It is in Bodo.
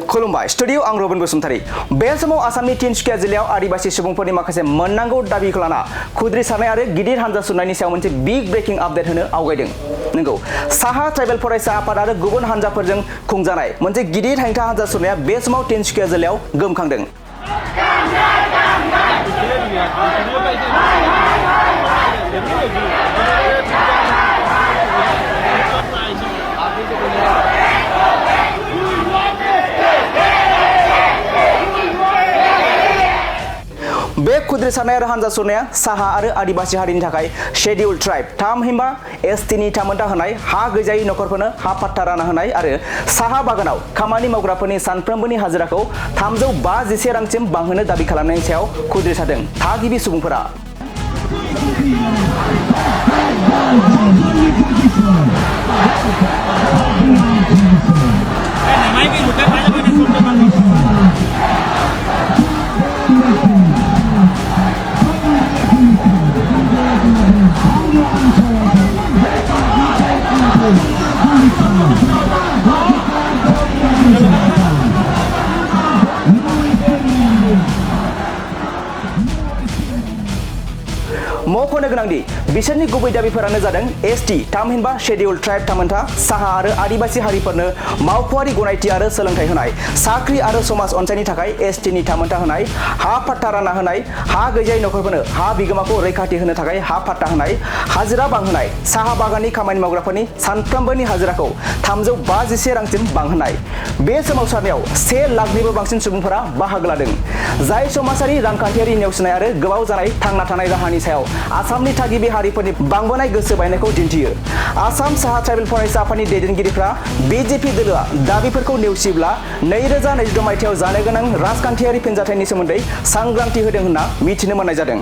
खुलुमबाय स्टुडिअ आं रबिन बसुमतारी बे समाव आसामनि तिनसुकिया जिल्लायाव आदिबासी सुबुंफोरनि माखासे मोननांगौ दाबिखौ लाना खुद्रिसारनाय आरो गिदिर हानजा सुरनायनि सायाव मोनसे बिग ब्रेकिं आपडेट होनो आवगायदों। नंगौ साहा ट्राइबेल फरायसा आफाद आरो गुबुन हानजाफोरजों खुंजानाय मोनसे गिदिर हेंथा हानजा सुरनाया बे समाव तिनसुकिया जिल्लायाव गोमखांदों। बे खुद्रिसारनाय आरो हानजा सुरनाया साहा आरो आदिबासी हारिनि थाखाय शेड्यूल ट्राइब थामहिनबा एसटिनि थामोनथा होनाय हा गैजायै नखरफोरनो हा पट्टा रानना होनाय आरो साहा बागानाव खामानि मावग्राफोरनि सानफ्रोमबोनि हाजिराखौ 351 रांसिम बांहोनो दाबि खालामनायनि सायाव खुद्रिसारदों थागिबि सुबुंफोरा। मख'नो गोनांदि बिसोरनि गुबै दाबिफोरानो जादों एसटि थामहिनबा शेड्यूल ट्राइब थामोनथा साहा आरो आदिबासी हारिफोरनो मावख'आरि गनायथि आरो सोलोंथाइ होनाय साख्रि आरो समाज अनसायनि थाखाय एसटिनि थामोनथा होनाय हा पट्टा रानना होनाय हा गैजायै नखरफोरनो हा बिगोमाखौ रैखाथि होनो थाखाय हा पट्टा होनाय हाजिरा बांहोनाय साहा बागाननि खामानि मावग्राफोरनि सानफ्रोमबोनि हाजिराखौ 351 रांसिम बांहोनाय। बे सोमावसारनायाव 1 लाखनिबो बांसिन सुबुंफोरा बाहागो लादों जाय समाजारि रांखान्थियारि नेवसिनाय आरो गोबाव जानाय थांना थानाय राहानि सायाव आसामनि थागिबि हारिफोरनि बांबोनाय गोसो बायनायखौ दिन्थियो। आसाम साहा ट्राइबेल फरायसा आफादनि दैदेनगिरिफ्रा बिजेपि दोलोआ दाबिफोरखौ नेवसियोब्ला 2022 मायथाइयाव जानो गोनां राजखान्थियारि फिनजाथायनि सोमोन्दै सांग्रांथि होदों होनना मिथिनो मोननाय जादों।